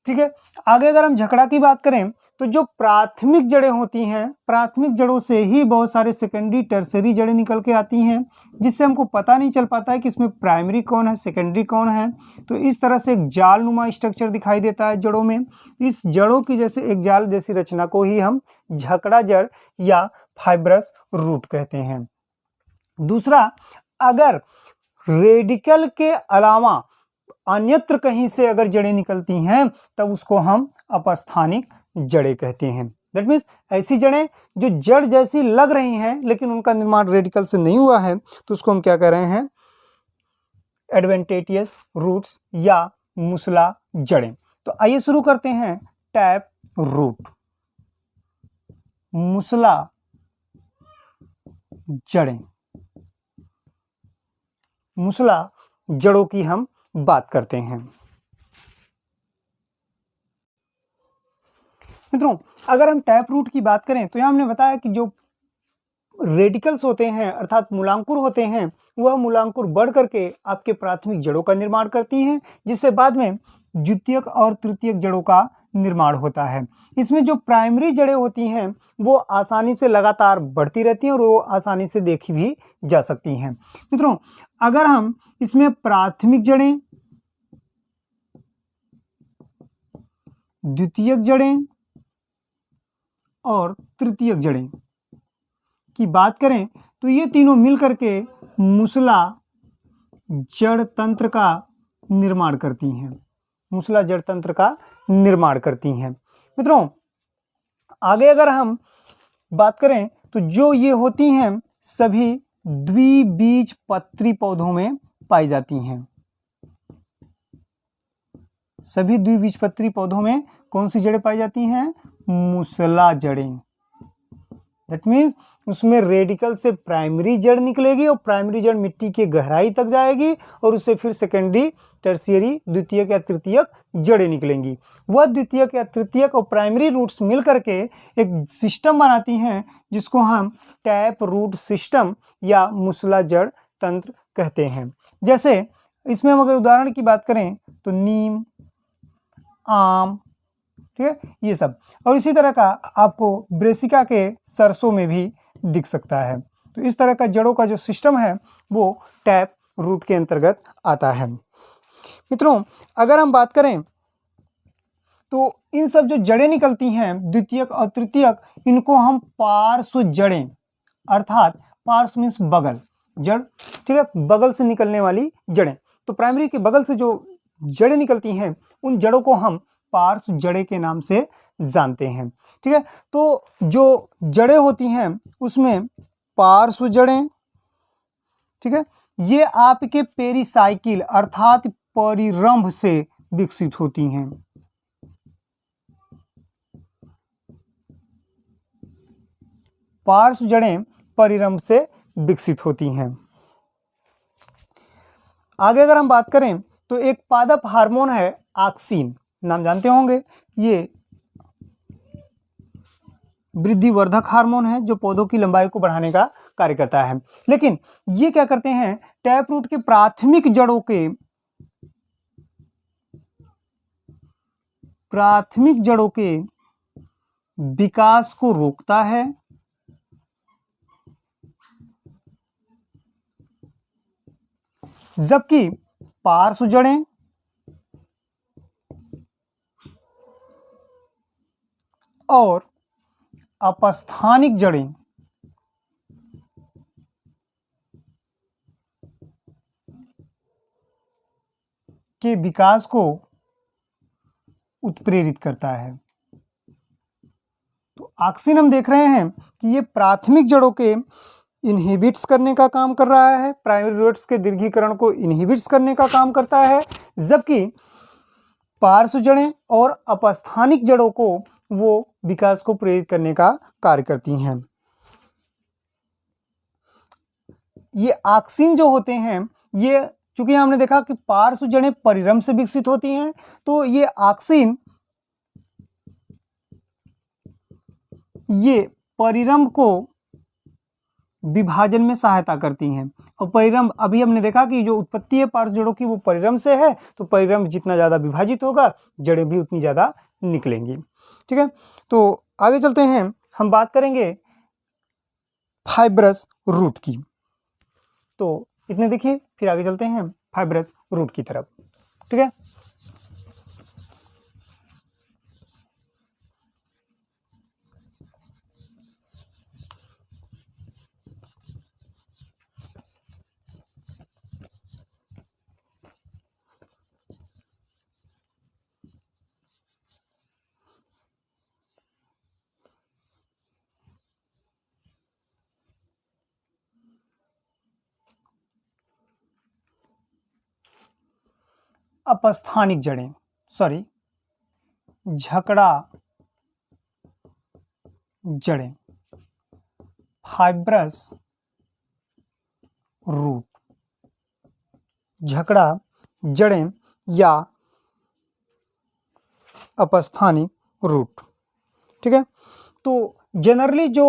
ठीक है, आगे अगर हम झकड़ा की बात करें तो जो प्राथमिक जड़ें होती हैं, प्राथमिक जड़ों से ही बहुत सारे सेकेंडरी टर्सरी जड़ें निकल के आती हैं, जिससे हमको पता नहीं चल पाता है कि इसमें प्राइमरी कौन है, सेकेंडरी कौन है। तो इस तरह से एक जाल नुमा स्ट्रक्चर दिखाई देता है जड़ों में। इस जड़ों की जैसे एक जाल जैसी रचना को ही हम झकड़ा जड़ या फाइब्रस रूट कहते हैं। दूसरा, अगर रेडिकल के अलावा अन्यत्र कहीं से अगर जड़ें निकलती हैं तब उसको हम अपस्थानिक जड़ें कहते हैं। दैट मीन्स ऐसी जड़ें जो जड़ जैसी लग रही हैं लेकिन उनका निर्माण रेडिकल से नहीं हुआ है, तो उसको हम क्या कह रहे हैं? एडवेंटेटियस रूट्स या मूसला जड़ें। तो आइए शुरू करते हैं। टैप रूट, मूसला जड़ें। मूसला जड़ों की हम बात करते हैं। मित्रों, अगर हम टैप रूट की बात करें तो यहां हमने बताया कि जो रेडिकल्स होते हैं अर्थात मूलांकुर होते हैं, वह मूलांकुर बढ़ करके आपके प्राथमिक जड़ों का निर्माण करती हैं, जिससे बाद में द्वितीयक और तृतीयक जड़ों का निर्माण होता है। इसमें जो प्राइमरी जड़ें होती हैं वो आसानी से लगातार बढ़ती रहती हैं और वो आसानी से देखी भी जा सकती हैं। मित्रों, अगर हम इसमें प्राथमिक जड़ें, द्वितीयक जड़ें और तृतीयक जड़ें की बात करें तो ये तीनों मिल करके मूसला जड़ तंत्र का निर्माण करती हैं। मूसला जड़ तंत्र का निर्माण करती हैं। मित्रों, आगे अगर हम बात करें तो जो ये होती हैं सभी द्विबीजपत्री पौधों में पाई जाती हैं। सभी द्विबीजपत्री पौधों में कौन सी जड़ें पाई जाती हैं? मूसला जड़ें। दैट मीन्स उसमें रेडिकल से प्राइमरी जड़ निकलेगी और प्राइमरी जड़ मिट्टी की गहराई तक जाएगी और उससे फिर सेकेंडरी, टर्शियरी, द्वितीयक या तृतीयक जड़ें निकलेंगी। वह द्वितीयक या तृतीयक और प्राइमरी रूट्स मिल करके एक सिस्टम बनाती हैं जिसको हम टैप रूट सिस्टम या मूसला जड़ तंत्र कहते हैं। जैसे इसमें हम अगर उदाहरण की बात करें तो नीम, आम, ठीक है, ये सब। और इसी तरह का आपको ब्रेसिका के सरसों में भी दिख सकता है। तो इस तरह का जड़ों का जो सिस्टम है वो टैप रूट के अंतर्गत आता है। मित्रों, अगर हम बात करें तो इन सब जो जड़ें निकलती हैं द्वितीयक और तृतीयक, इनको हम पार्श्व जड़ें, अर्थात पार्श्व मीन्स बगल, जड़, ठीक है, बगल से निकलने वाली जड़ें। तो प्राइमरी के बगल से जो जड़ें निकलती हैं उन जड़ों को हम पार्श्व जड़ें के नाम से जानते हैं। ठीक है, तो जो जड़ें होती हैं उसमें पार्श्व जड़ें, ठीक है, ये आपके पेरिसाइकिल अर्थात परिरंभ से विकसित होती हैं। पार्श्व जड़ें परिरंभ से विकसित होती हैं। आगे अगर हम बात करें तो एक पादप हार्मोन है ऑक्सिन, नाम जानते होंगे। ये वृद्धिवर्धक हार्मोन है जो पौधों की लंबाई को बढ़ाने का कार्य करता है। लेकिन ये क्या करते हैं? टैप रूट के प्राथमिक जड़ों के विकास को रोकता है, जबकि पार्श्व जड़ें और अपस्थानिक जड़ें के विकास को उत्प्रेरित करता है। तो ऑक्सिन हम देख रहे हैं कि ये प्राथमिक जड़ों के इनहिबिट्स करने का काम कर रहा है, प्राइमरी रूट्स के दीर्घीकरण को इनहिबिट्स करने का काम करता है, जबकि पार्श्व जड़ें और अपस्थानिक जड़ों को वो विकास को प्रेरित करने का कार्य करती हैं। ये ऑक्सिन जो होते हैं, ये चूंकि हमने देखा कि पार्श्व जड़ें परिरंभ से विकसित होती हैं, तो ये ऑक्सिन ये परिरंभ को विभाजन में सहायता करती हैं। और परिरंभ अभी हमने देखा कि जो उत्पत्ति है पार्श्व जड़ों की वो परिरंभ से है, तो परिरंभ जितना ज़्यादा विभाजित होगा जड़ें भी उतनी ज़्यादा निकलेंगी। ठीक है, तो आगे चलते हैं, हम बात करेंगे फाइब्रस रूट की। तो इतने देखिए, फिर आगे चलते हैं फाइब्रस रूट की तरफ। ठीक है, अपस्थानिक जड़ें, सॉरी, झकड़ा जड़ें, फाइब्रस रूट, झकड़ा जड़ें या अपस्थानिक रूट। ठीक है, तो जनरली जो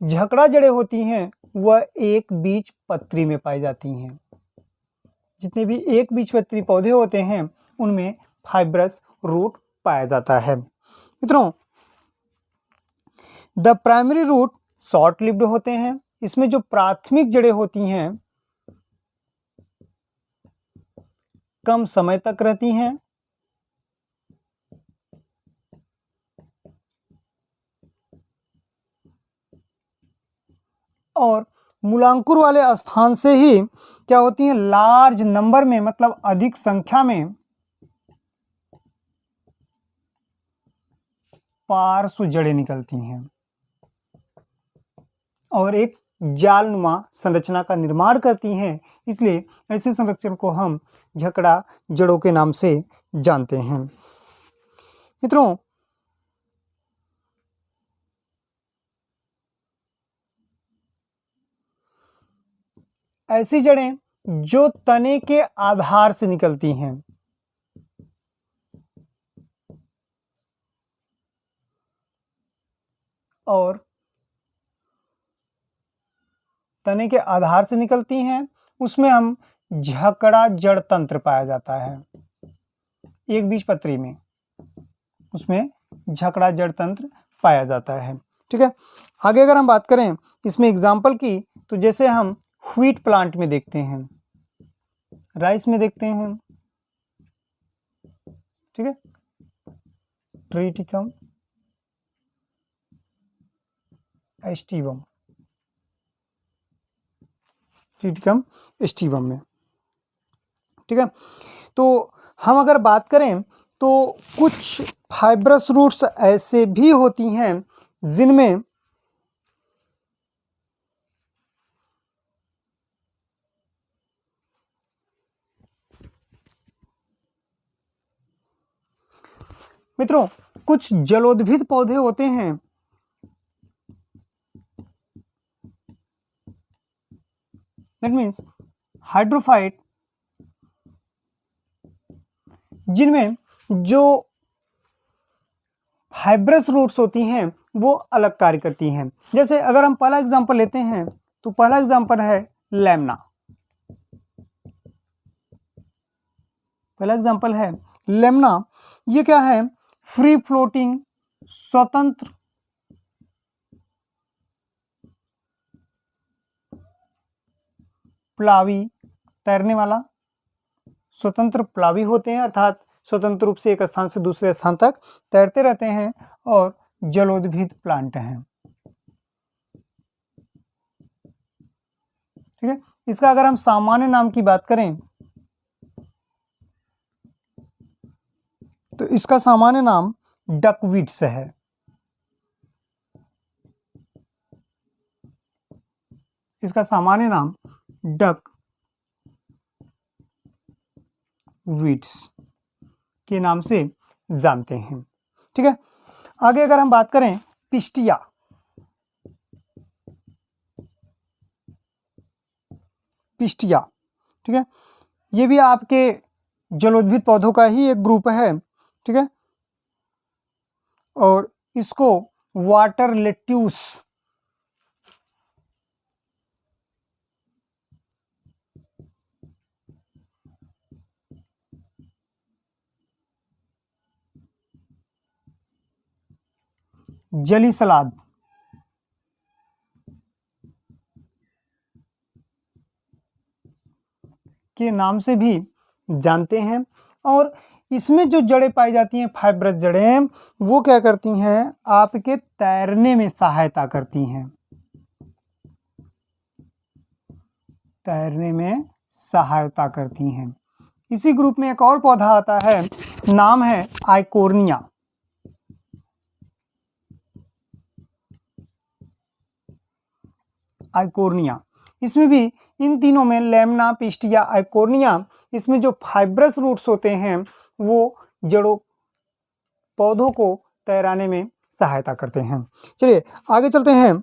झकड़ा जड़ें होती हैं वह एक बीजपत्री में पाई जाती हैं। जितने भी एक बीजपत्री पौधे होते हैं उनमें फाइब्रस रूट पाया जाता है। मित्रों, the primary root short lived होते हैं। इसमें जो प्राथमिक जड़ें होती हैं कम समय तक रहती हैं और मूलांकुर वाले स्थान से ही क्या होती हैं, लार्ज नंबर में, मतलब अधिक संख्या में पार्श्व जड़ें निकलती हैं और एक जालनुमा संरचना का निर्माण करती हैं। इसलिए ऐसे संरचना को हम झकड़ा जड़ों के नाम से जानते हैं। मित्रों, ऐसी जड़ें जो तने के आधार से निकलती हैं और तने के आधार से निकलती हैं उसमें हम झकड़ा जड़ तंत्र पाया जाता है। एक बीजपत्री में उसमें झकड़ा जड़ तंत्र पाया जाता है। ठीक है, आगे अगर हम बात करें इसमें एग्जाम्पल की, तो जैसे हम व्हीट प्लांट में देखते हैं, राइस में देखते हैं, ठीक है, ट्रिटिकम एस्टिवम, ट्रिटिकम एस्टिवम में। ठीक है, तो हम अगर बात करें तो कुछ फाइब्रस रूट्स ऐसे भी होती हैं जिनमें मित्रों कुछ जलोद्भिद पौधे होते हैं दैट मीन्स हाइड्रोफाइट, जिनमें जो फाइब्रस रूट्स होती हैं वो अलग कार्य करती हैं। जैसे अगर हम पहला एग्जांपल लेते हैं तो पहला एग्जांपल है लेमना। पहला एग्जांपल है लेमना। ये क्या है, फ्री फ्लोटिंग, स्वतंत्र प्लावी, तैरने वाला, स्वतंत्र प्लावी होते हैं, अर्थात स्वतंत्र रूप से एक स्थान से दूसरे स्थान तक तैरते रहते हैं और जलोद्भिद प्लांट हैं। ठीक है, इसका अगर हम सामान्य नाम की बात करें तो इसका सामान्य नाम डकवीड्स है। इसका सामान्य नाम डक वीड्स के नाम से जानते हैं। ठीक है, आगे अगर हम बात करें पिस्टिया, पिस्टिया, ठीक है, ये भी आपके जलोद्भिद पौधों का ही एक ग्रुप है। ठीक है, और इसको वाटर लेट्यूस जली सलाद के नाम से भी जानते हैं। और इसमें जो जड़ें पाई जाती हैं, फाइब्रस जड़ें, वो क्या करती हैं, आपके तैरने में सहायता करती हैं, तैरने में सहायता करती हैं। इसी ग्रुप में एक और पौधा आता है, नाम है आइकोर्निया। आइकोर्निया, इसमें भी इन तीनों में लैमिना, पिस्टिया, आइकोर्निया, इसमें जो फाइब्रस रूट्स होते हैं वो जड़ों पौधों को तैराने में सहायता करते हैं। चलिए आगे चलते हैं,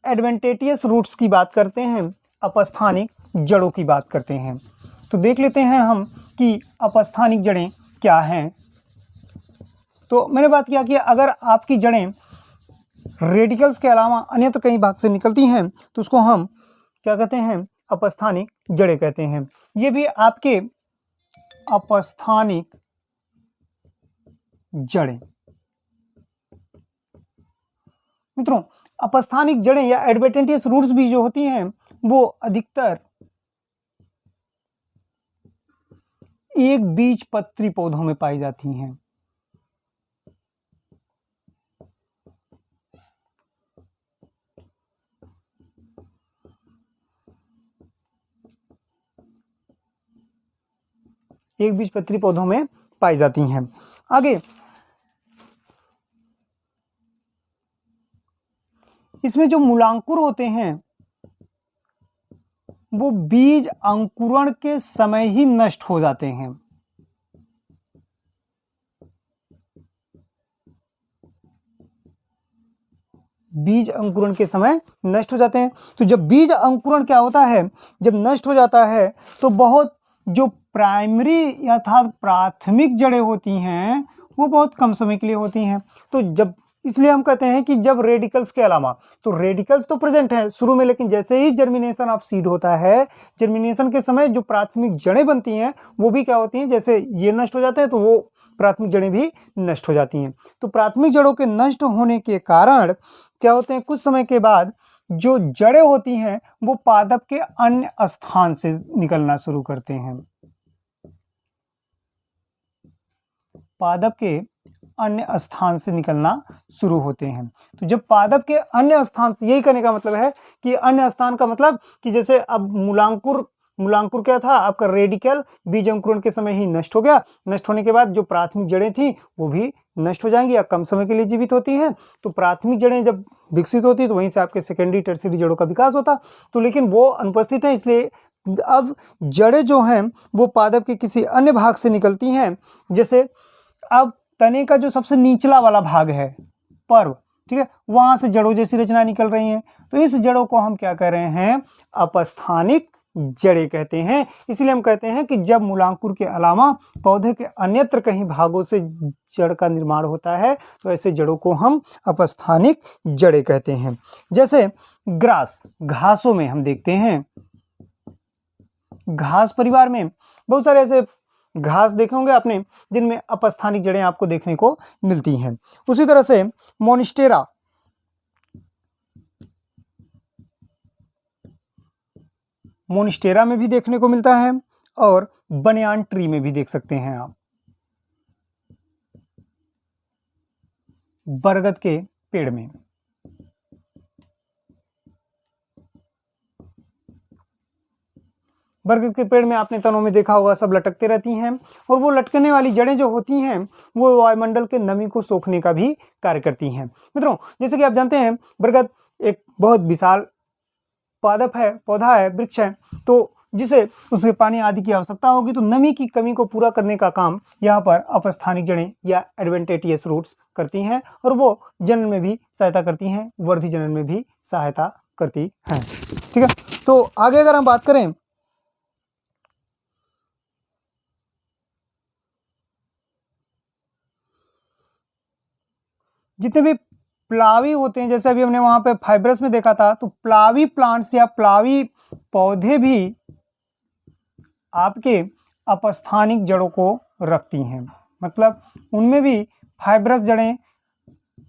एडवेंटेटियस रूट्स की बात करते हैं, अपस्थानिक जड़ों की बात करते हैं। तो देख लेते हैं हम कि अपस्थानिक जड़ें क्या हैं। तो मैंने बात किया कि अगर आपकी जड़ें रेडिकल्स के अलावा अन्यत्र कई भाग से निकलती हैं तो उसको हम क्या कहते हैं, अपस्थानिक जड़ें कहते हैं। ये भी आपके अपस्थानिक जड़ें। मित्रों, अपस्थानिक जड़ें या एडवेंटेटियस रूट्स भी जो होती हैं वो अधिकतर एक बीजपत्री पौधों में पाई जाती हैं। एक बीजपत्री पौधों में पाई जाती हैं। आगे इसमें जो मूलांकुर होते हैं वो बीज अंकुरण के समय ही नष्ट हो जाते हैं। बीज अंकुरण के समय नष्ट हो जाते हैं। तो जब बीज अंकुरण क्या होता है, जब नष्ट हो जाता है तो बहुत जो प्राइमरी अर्थात प्राथमिक जड़ें होती हैं वो बहुत कम समय के लिए होती हैं। तो जब इसलिए हम कहते हैं कि जब रेडिकल्स के अलावा, तो रेडिकल्स तो प्रेजेंट है शुरू में, लेकिन जैसे ही जर्मिनेशन ऑफ सीड होता है, जर्मिनेशन के समय जो प्राथमिक जड़ें बनती हैं वो भी क्या होती हैं, जैसे ये नष्ट हो जाते हैं तो वो प्राथमिक जड़ें भी नष्ट हो जाती हैं। तो प्राथमिक जड़ों के नष्ट होने के कारण क्या होते हैं, कुछ समय के बाद जो जड़ें होती हैं वो पादप के अन्य स्थान से निकलना शुरू करते हैं। पादप के अन्य स्थान से निकलना शुरू होते हैं। तो जब पादप के अन्य स्थान से, यही करने का मतलब है कि अन्य स्थान का मतलब कि जैसे अब मूलांकुर क्या था आपका, रेडिकल बीज अंकुरण के समय ही नष्ट हो गया। नष्ट होने के बाद जो प्राथमिक जड़ें थी वो भी नष्ट हो जाएंगी या कम समय के लिए जीवित होती हैं। तो प्राथमिक जड़ें जब विकसित होती तो वहीं से आपके सेकेंडरी टर्सरी जड़ों का विकास होता, तो लेकिन वो अनुपस्थित है। इसलिए अब जड़ें जो हैं वो पादप के किसी अन्य भाग से निकलती हैं। जैसे अब तने का जो सबसे निचला वाला भाग है, पर्व, ठीक है, वहां से जड़ों जैसी रचना निकल रही हैं। तो इस जड़ों को हम क्या कह रहे हैं, अपस्थानिक जड़ें कहते हैं। इसलिए हम कहते हैं कि जब मूलांकुर के अलावा पौधे के अन्यत्र कहीं भागों से जड़ का निर्माण होता है तो ऐसे जड़ों को हम अपस्थानिक जड़ें कहते हैं। जैसे ग्रास, घासों में हम देखते हैं, घास परिवार में बहुत सारे ऐसे घास देखे होंगे आपने जिनमें अपस्थानिक जड़ें आपको देखने को मिलती हैं। उसी तरह से मोनिस्टेरा, में भी देखने को मिलता है और बनियान ट्री में भी देख सकते हैं आप, बरगद के पेड़ में। बरगद के पेड़ में आपने तनों में देखा होगा सब लटकते रहती हैं, और वो लटकने वाली जड़ें जो होती हैं वो वायुमंडल के नमी को सोखने का भी कार्य करती हैं। मित्रों, जैसे कि आप जानते हैं बरगद एक बहुत विशाल पादप है, पौधा है, वृक्ष है, तो जिसे उसके पानी आदि की आवश्यकता होगी, तो नमी की कमी को पूरा करने का काम यहाँ पर अपस्थानिक जड़ें या एडवेंटेटियस रूट्स करती हैं, और वो जनन में भी सहायता करती हैं, वर्धी जनन में भी सहायता करती हैं। ठीक है, तो आगे अगर हम बात करें, जितने भी प्लावी होते हैं, जैसे अभी हमने वहां पे फाइब्रस में देखा था, तो प्लावी प्लांट्स या प्लावी पौधे भी आपके अपस्थानिक जड़ों को रखती हैं, मतलब उनमें भी फाइब्रस जड़ें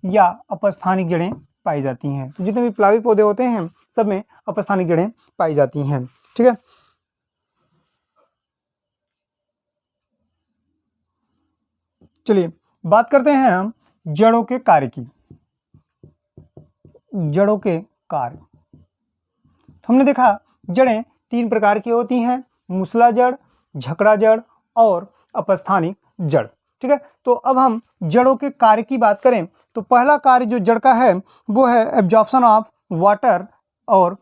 या अपस्थानिक जड़ें पाई जाती हैं। तो जितने भी प्लावी पौधे होते हैं सब में अपस्थानिक जड़ें पाई जाती हैं। ठीक है, चलिए बात करते हैं हम जड़ों के कार्य की। जड़ों के कार्य, तो हमने देखा जड़ें 3 प्रकार की होती हैं, मूसला जड़, झकड़ा जड़ और अपस्थानिक जड़। ठीक है, तो अब हम जड़ों के कार्य की बात करें तो पहला कार्य जो जड़ का है वो है एब्जॉर्प्शन ऑफ वाटर और